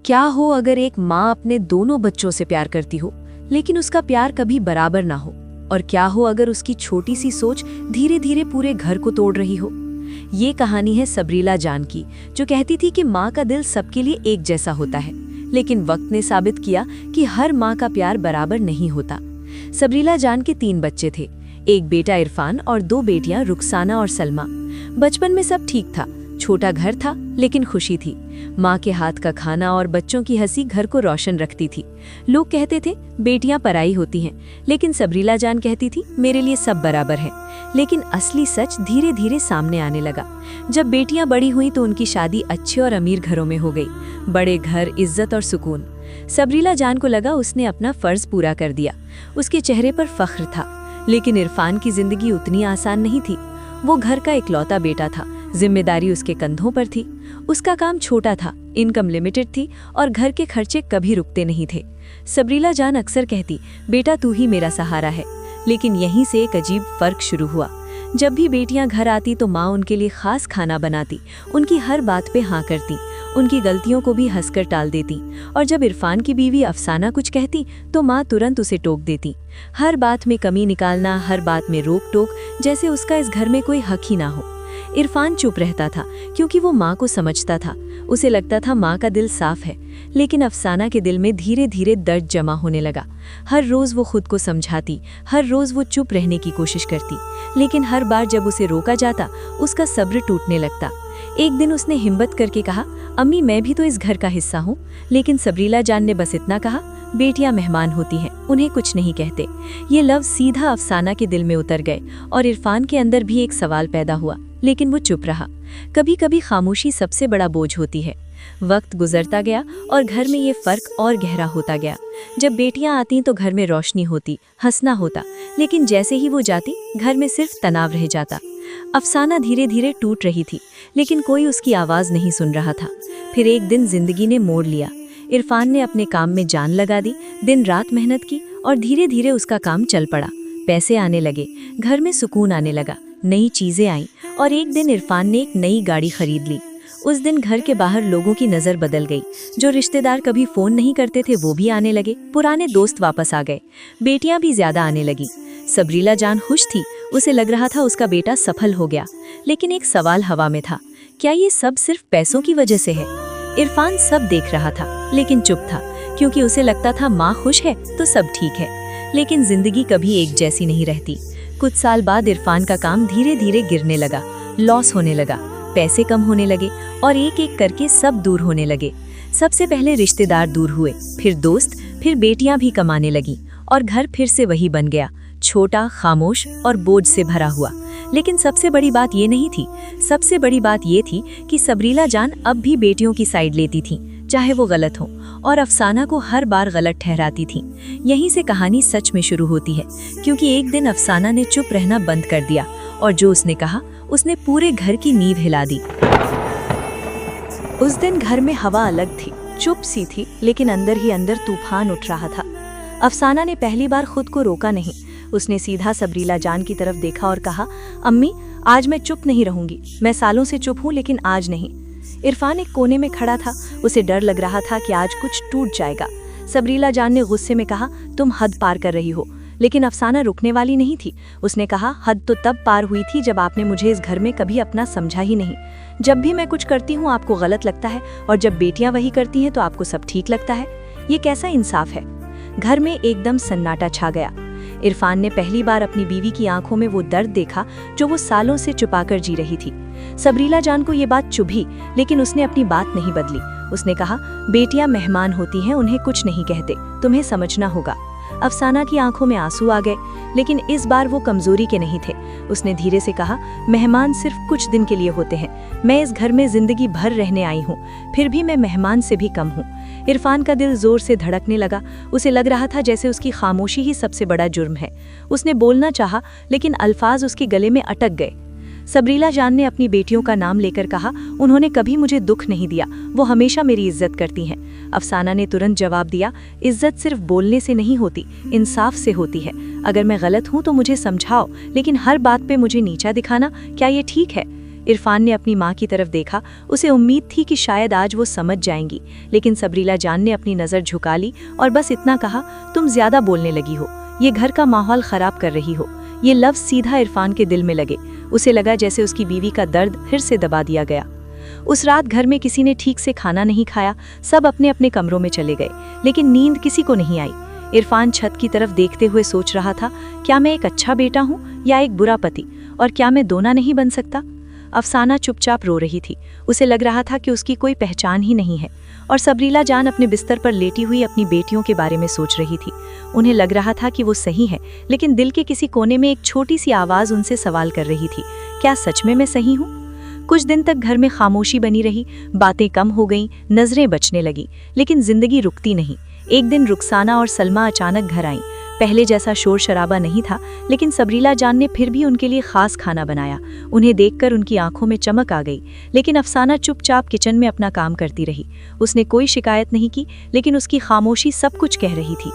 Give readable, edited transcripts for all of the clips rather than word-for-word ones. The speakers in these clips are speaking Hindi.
क्या हो अगर एक माँ अपने दोनों बच्चों से प्यार करती हो, लेकिन उसका प्यार कभी बराबर ना हो। और क्या हो अगर उसकी छोटी सी सोच धीरे धीरे पूरे घर को तोड़ रही हो। ये कहानी है सबरीला जान की, जो कहती थी कि माँ का दिल सबके लिए एक जैसा होता है, लेकिन वक्त ने साबित किया कि हर माँ का प्यार बराबर नहीं होता। सबरीला जान के 3 बच्चे थे, एक बेटा इरफान और 2 बेटियां रुखसाना और सलमा। बचपन में सब ठीक था, छोटा घर था लेकिन खुशी थी। माँ के हाथ का खाना और बच्चों की हंसी घर को रोशन रखती थी। लोग कहते थे बेटियां पराई होती हैं, लेकिन सबरीला जान कहती थी मेरे लिए सब बराबर है। लेकिन असली सच धीरे धीरे सामने आने लगा। जब बेटियां बड़ी हुईं तो उनकी शादी अच्छे और अमीर घरों में हो गई। बड़े घर, इज्जत और सुकून। सबरीला जान को लगा उसने अपना फर्ज पूरा कर दिया। उसके चेहरे पर फख्र था। लेकिन इरफान की जिंदगी उतनी आसान नहीं थी। वो घर का इकलौता बेटा था, जिम्मेदारी उसके कंधों पर थी। उसका काम छोटा था, इनकम लिमिटेड थी और घर के खर्चे कभी रुकते नहीं थे। सबरीला जान अक्सर कहती, बेटा तू ही मेरा सहारा है। लेकिन यहीं से एक अजीब फर्क शुरू हुआ। जब भी बेटियां घर आती तो माँ उनके लिए खास खाना बनाती, उनकी हर बात पे हाँ करती, उनकी गलतियों को भी हंसकर टाल देती। और जब इरफान की बीवी अफसाना कुछ कहती तो माँ तुरंत उसे टोक देती। हर बात में कमी निकालना, हर बात में रोक टोक, जैसे उसका इस घर में कोई हक ही ना हो। इरफान चुप रहता था क्योंकि वो माँ को समझता था। उसे लगता था माँ का दिल साफ है। लेकिन अफसाना के दिल में धीरे धीरे दर्द जमा होने लगा। हर रोज वो खुद को समझाती, हर रोज वो चुप रहने की कोशिश करती, लेकिन हर बार जब उसे रोका जाता उसका सब्र टूटने लगता। एक दिन उसने हिम्मत करके कहा, अम्मी मैं भी तो इस घर का हिस्सा हूँ। लेकिन सबरीला जान ने बस इतना कहा, बेटियां मेहमान होती हैं, उन्हें कुछ नहीं कहते। ये लफ्ज सीधा अफसाना के दिल में उतर गए और इरफान के अंदर भी एक सवाल पैदा हुआ, लेकिन वो चुप रहा। कभी कभी खामोशी सबसे बड़ा बोझ होती है। वक्त गुजरता गया और घर में ये फर्क और गहरा होता गया। जब बेटियां आती तो घर में रोशनी होती, हंसना होता, लेकिन जैसे ही वो जाती घर में सिर्फ तनाव रह जाता। अफसाना धीरे धीरे टूट रही थी, लेकिन कोई उसकी आवाज़ नहीं सुन रहा था। फिर एक दिन जिंदगी ने मोड़ लिया। इरफान ने अपने काम में जान लगा दी, दिन रात मेहनत की और धीरे धीरे उसका काम चल पड़ा। पैसे आने लगे, घर में सुकून आने लगा, नई चीज़ें आईं और एक दिन इरफान ने एक नई गाड़ी खरीद ली। उस दिन घर के बाहर लोगों की नज़र बदल गई। जो रिश्तेदार कभी फ़ोन नहीं करते थे वो भी आने लगे, पुराने दोस्त वापस आ गए, बेटियां भी ज़्यादा आने लगी। सबरीला जान खुश थी, उसे लग रहा था उसका बेटा सफल हो गया। लेकिन एक सवाल हवा में था, क्या ये सब सिर्फ पैसों की वजह से है? इरफान सब देख रहा था लेकिन चुप था, क्योंकि उसे लगता था माँ खुश है तो सब ठीक है। लेकिन जिंदगी कभी एक जैसी नहीं रहती। कुछ साल बाद इरफान का काम धीरे धीरे गिरने लगा, लॉस होने लगा, पैसे कम होने लगे और एक एक करके सब दूर होने लगे। सबसे पहले रिश्तेदार दूर हुए, फिर दोस्त, फिर बेटियां भी कमाने लगी और घर फिर से वही बन गया, छोटा, खामोश और बोझ से भरा हुआ। लेकिन सबसे बड़ी बात ये नहीं थी। सबसे बड़ी बात ये थी कि सबरीला जान अब भी बेटियों की साइड लेती थी, चाहे वो गलत हो, और अफसाना को हर बार गलत ठहराती थी। यहीं से कहानी सच में शुरू होती है, क्योंकि एक दिन अफसाना ने चुप रहना बंद कर दिया और जो उसने कहा उसने पूरे घर की नींव हिला दी। उस दिन घर में हवा अलग थी, चुप सी थी, लेकिन अंदर ही अंदर तूफान उठ रहा था। अफसाना ने पहली बार खुद को रोका नहीं। उसने सीधा सबरीला जान की तरफ देखा और कहा, अम्मी आज मैं चुप नहीं रहूंगी। मैं सालों से चुप हूँ लेकिन आज नहीं। इरफान एक कोने में खड़ा था, उसे डर लग रहा था कि आज कुछ टूट जाएगा। सबरीला जान ने गुस्से में कहा, तुम हद पार कर रही हो। लेकिन अफसाना रुकने वाली नहीं थी। उसने कहा, हद तो तब पार हुई थी जब आपने मुझे इस घर में कभी अपना समझा ही नहीं। जब भी मैं कुछ करती हूँ आपको गलत लगता है और जब बेटियां वही करती हैं तो आपको सब ठीक लगता है। ये कैसा इंसाफ है? घर में एकदम सन्नाटा छा गया। इरफान ने पहली बार अपनी बीवी की आंखों में वो दर्द देखा जो वो सालों से छुपाकर जी रही थी। सबरीला जान को ये बात चुभी, लेकिन उसने अपनी बात नहीं बदली। उसने कहा, बेटियां मेहमान होती हैं, उन्हें कुछ नहीं कहते, तुम्हें समझना होगा। अफसाना की आंखों में आंसू आ गए, लेकिन इस बार वो कमजोरी के नहीं थे। उसने धीरे से कहा, मेहमान सिर्फ कुछ दिन के लिए होते हैं। मैं इस घर में जिंदगी भर रहने आई हूँ, फिर भी मैं मेहमान से भी कम हूँ। इरफान का दिल जोर से धड़कने लगा। उसे लग रहा था जैसे उसकी खामोशी ही सबसे बड़ा जुर्म है। उसने बोलना चाहा, लेकिन अल्फाज उसके गले में अटक गए। सबरीला जान ने अपनी बेटियों का नाम लेकर कहा, उन्होंने कभी मुझे दुख नहीं दिया, वो हमेशा मेरी इज्जत करती हैं। अफसाना ने तुरंत जवाब दिया, इज्जत सिर्फ बोलने से नहीं होती, इंसाफ से होती है। अगर मैं गलत हूँ तो मुझे समझाओ, लेकिन हर बात पे मुझे नीचा दिखाना, क्या ये ठीक है? इरफान ने अपनी माँ की तरफ देखा। उसे उम्मीद थी कि शायद आज वो समझ जाएंगी, लेकिन सबरीला जान ने अपनी नज़र झुका ली और बस इतना कहा, तुम ज्यादा बोलने लगी हो, ये घर का माहौल खराब कर रही हो। ये लफ्ज़ सीधा इरफान के दिल में लगे। उसे लगा जैसे उसकी बीवी का दर्द फिर से दबा दिया गया। उस रात घर में किसी ने ठीक से खाना नहीं खाया। सब अपने अपने कमरों में चले गए, लेकिन नींद किसी को नहीं आई। इरफान छत की तरफ देखते हुए सोच रहा था, क्या मैं एक अच्छा बेटा हूँ या एक बुरा पति, और क्या मैं दोनों नहीं बन सकता। अफसाना चुपचाप रो रही थी। उसे लग रहा था कि उसकी कोई पहचान ही नहीं है। और सबरीला जान अपने बिस्तर पर लेटी हुई अपनी बेटियों के बारे में सोच रही थी। उन्हें लग रहा था कि वो सही है, लेकिन दिल के किसी कोने में एक छोटी सी आवाज़ उनसे सवाल कर रही थी, क्या सच में मैं सही हूँ। कुछ दिन तक घर में खामोशी बनी रही। बातें कम हो गईं, नजरें बचने लगी, लेकिन जिंदगी रुकती नहीं। एक दिन रुखसाना और सलमा अचानक घर आईं। पहले जैसा शोर शराबा नहीं था, लेकिन सबरीला जान ने फिर भी उनके लिए खास खाना बनाया। उन्हें देखकर उनकी आंखों में चमक आ गई। लेकिन अफसाना चुपचाप किचन में अपना काम करती रही। उसने कोई शिकायत नहीं की, लेकिन उसकी खामोशी सब कुछ कह रही थी।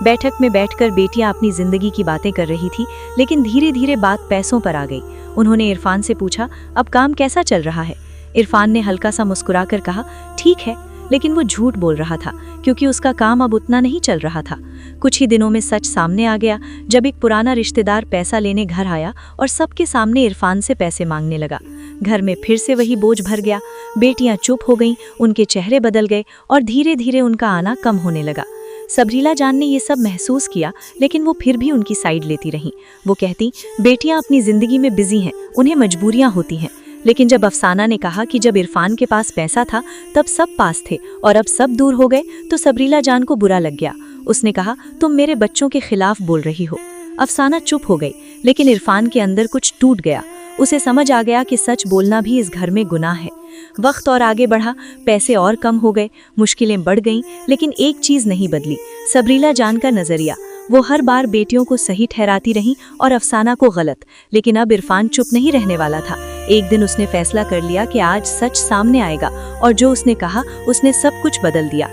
बैठक में बैठकर बेटियां अपनी जिंदगी की बातें कर रही थी, लेकिन धीरे धीरे बात पैसों पर आ गई। उन्होंने इरफान से पूछा, अब काम कैसा चल रहा है। इरफान ने हल्का सा मुस्कुराकर कहा, ठीक है, लेकिन वो झूठ बोल रहा था, क्योंकि उसका काम अब उतना नहीं चल रहा था। कुछ ही दिनों में सच सामने आ गया, जब एक पुराना रिश्तेदार पैसा लेने घर आया और सबके सामने इरफान से पैसे मांगने लगा। घर में फिर से वही बोझ भर गया। बेटियां चुप हो गईं, उनके चेहरे बदल गए और धीरे धीरे उनका आना कम होने लगा। सबरीला जान ने ये सब महसूस किया, लेकिन वो फिर भी उनकी साइड लेती रहीं। वो कहती, बेटियां अपनी जिंदगी में बिजी हैं, उन्हें मजबूरियां होती हैं। लेकिन जब अफसाना ने कहा कि जब इरफान के पास पैसा था तब सब पास थे और अब सब दूर हो गए, तो सबरीला जान को बुरा लग गया। उसने कहा, तुम मेरे बच्चों के खिलाफ बोल रही हो। अफसाना चुप हो गई, लेकिन इरफान के अंदर कुछ टूट गया। उसे समझ आ गया कि सच बोलना भी इस घर में गुनाह है। वक्त और आगे बढ़ा, पैसे और कम हो गए, मुश्किलें बढ़ गईं, लेकिन एक चीज नहीं बदली, सबरीला जान का नजरिया। वो हर बार बेटियों को सही ठहराती रही और अफसाना को गलत। लेकिन अब इरफान चुप नहीं रहने वाला था। एक दिन उसने फैसला कर लिया कि आज सच सामने आएगा, और जो उसने कहा उसने सब कुछ बदल दिया।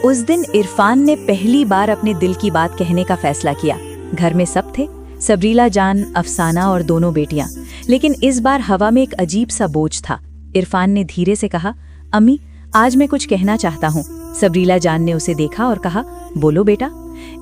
उस दिन इरफान ने पहली बार अपने दिल की बात कहने का फैसला किया। घर में सब थे, सबरीला जान, अफसाना और दोनों बेटियां, लेकिन इस बार हवा में एक अजीब सा बोझ था। इरफान ने धीरे से कहा, अम्मी, आज मैं कुछ कहना चाहता हूँ। सबरीला जान ने उसे देखा और कहा, बोलो बेटा।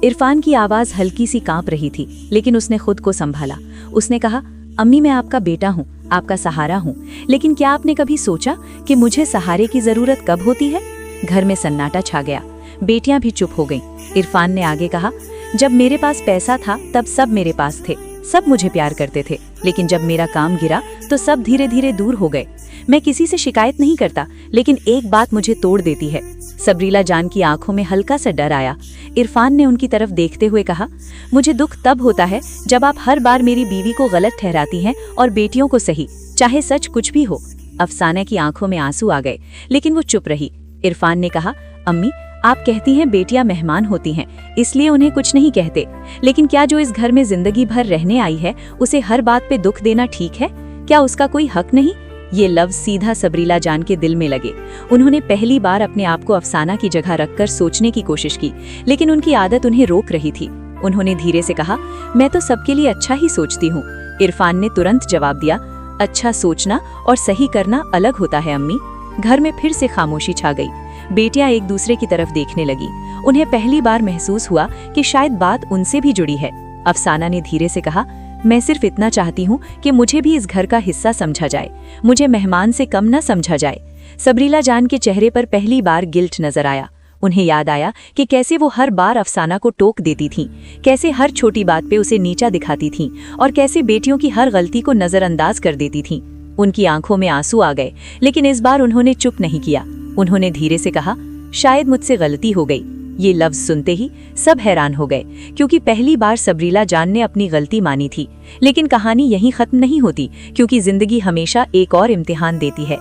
इरफान की आवाज हल्की सी कांप रही थी, लेकिन उसने खुद को संभाला। उसने कहा, अम्मी, मैं आपका बेटा हूँ, आपका सहारा हूँ, लेकिन क्या आपने कभी सोचा कि मुझे सहारे की जरूरत कब होती है। घर में सन्नाटा छा गया। बेटियां भी चुप हो गईं। इरफान ने आगे कहा, जब मेरे पास पैसा था तब सब मेरे पास थे, सब मुझे प्यार करते थे, लेकिन जब मेरा काम गिरा तो सब धीरे धीरे दूर हो गए। मैं किसी से शिकायत नहीं करता, लेकिन एक बात मुझे तोड़ देती है। सबरीला जान की आंखों में हल्का सा डर आया। इरफान ने उनकी तरफ देखते हुए कहा, मुझे दुख तब होता है जब आप हर बार मेरी बीवी को गलत ठहराती हैं और बेटियों को सही, चाहे सच कुछ भी हो। अफसाना की आंखों में आंसू आ गए, लेकिन वो चुप रही। इरफान ने कहा, अम्मी, आप कहती हैं बेटियां मेहमान होती हैं, इसलिए उन्हें कुछ नहीं कहते, लेकिन क्या जो इस घर में जिंदगी भर रहने आई है उसे हर बात पे दुख देना ठीक है? क्या उसका कोई हक नहीं? ये लफ्ज सीधा सबरीला जान के दिल में लगे। उन्होंने पहली बार अपने आप को अफसाना की जगह रखकर सोचने की कोशिश की, लेकिन उनकी आदत उन्हें रोक रही थी। उन्होंने धीरे से कहा, मैं तो सबके लिए अच्छा ही सोचती हूँ। इरफान ने तुरंत जवाब दिया, अच्छा सोचना और सही करना अलग होता है अम्मी। घर में फिर से खामोशी छा गई। बेटियां एक दूसरे की तरफ देखने लगी। उन्हें पहली बार महसूस हुआ कि शायद बात उनसे भी जुड़ी है। अफसाना ने धीरे से कहा, मैं सिर्फ इतना चाहती हूँ कि मुझे भी इस घर का हिस्सा समझा जाए, मुझे मेहमान से कम न समझा जाए। सबरीला जान के चेहरे पर पहली बार गिल्ट नजर आया। उन्हें याद आया कि कैसे वो हर बार अफसाना को टोक देती थीं, कैसे हर छोटी बात पे उसे नीचा दिखाती थीं और कैसे बेटियों की हर गलती को नजरअंदाज कर देती थीं। उनकी आंखों में आंसू आ गए, लेकिन इस बार उन्होंने चुप नहीं किया। उन्होंने धीरे से कहा, शायद मुझसे गलती हो गई। ये लफ्ज सुनते ही सब हैरान हो गए, क्योंकि पहली बार सबरीला जान ने अपनी गलती मानी थी। लेकिन कहानी यहीं खत्म नहीं होती, क्योंकि जिंदगी हमेशा एक और इम्तिहान देती है।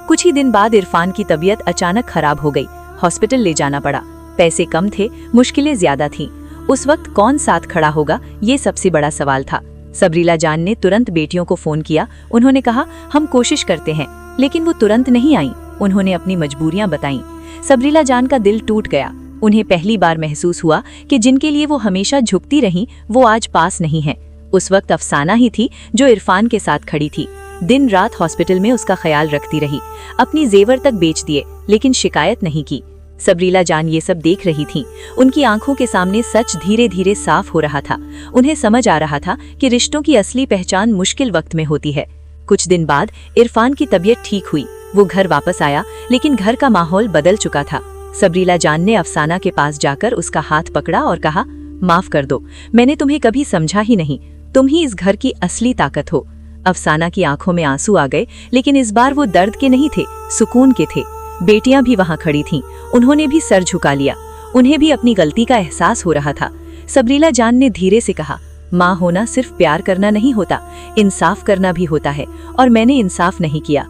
कुछ ही दिन बाद इरफान की तबीयत अचानक खराब हो गई। हॉस्पिटल ले जाना पड़ा। पैसे कम थे, मुश्किलें ज्यादा थीं। उस वक्त कौन साथ खड़ा होगा, ये सबसे बड़ा सवाल था। सबरीला जान ने तुरंत बेटियों को फोन किया। उन्होंने कहा, हम कोशिश करते हैं, लेकिन वो तुरंत नहीं आई। उन्होंने अपनी मजबूरियां बताईं। सबरीला जान का दिल टूट गया। उन्हें पहली बार महसूस हुआ कि जिनके लिए वो हमेशा झुकती रहीं, वो आज पास नहीं है। उस वक्त अफसाना ही थी जो इरफान के साथ खड़ी थी। दिन रात हॉस्पिटल में उसका ख्याल रखती रही, अपनी जेवर तक बेच दिए, लेकिन शिकायत नहीं की। सबरीला जान ये सब देख रही थी। उनकी आंखों के सामने सच धीरे धीरे साफ हो रहा था। उन्हें समझ आ रहा था कि रिश्तों की असली पहचान मुश्किल वक्त में होती है। कुछ दिन बाद इरफान की तबीयत ठीक हुई। वो घर वापस आया, लेकिन घर का माहौल बदल चुका था। सबरीला जान ने अफसाना के पास जाकर उसका हाथ पकड़ा और कहा, माफ कर दो, मैंने तुम्हें कभी समझा ही नहीं। तुम ही इस घर की असली ताकत हो। अफसाना की आंखों में आंसू आ गए, लेकिन इस बार वो दर्द के नहीं थे, सुकून के थे। बेटियां भी वहां खड़ी थीं, उन्होंने भी सर झुका लिया। उन्हें भी अपनी गलती का एहसास हो रहा था। सबरीला जान ने धीरे से कहा, माँ होना सिर्फ प्यार करना नहीं होता, इंसाफ करना भी होता है, और मैंने इंसाफ नहीं किया।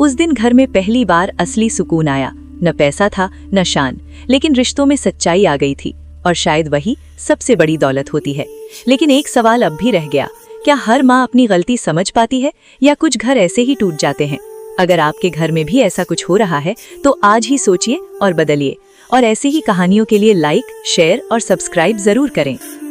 उस दिन घर में पहली बार असली सुकून आया। न पैसा था, न शान, लेकिन रिश्तों में सच्चाई आ गई थी, और शायद वही सबसे बड़ी दौलत होती है। लेकिन एक सवाल अब भी रह गया, क्या हर माँ अपनी गलती समझ पाती है, या कुछ घर ऐसे ही टूट जाते हैं? अगर आपके घर में भी ऐसा कुछ हो रहा है तो आज ही सोचिए और बदलिए। और ऐसे ही कहानियों के लिए लाइक, शेयर और सब्सक्राइब जरूर करें।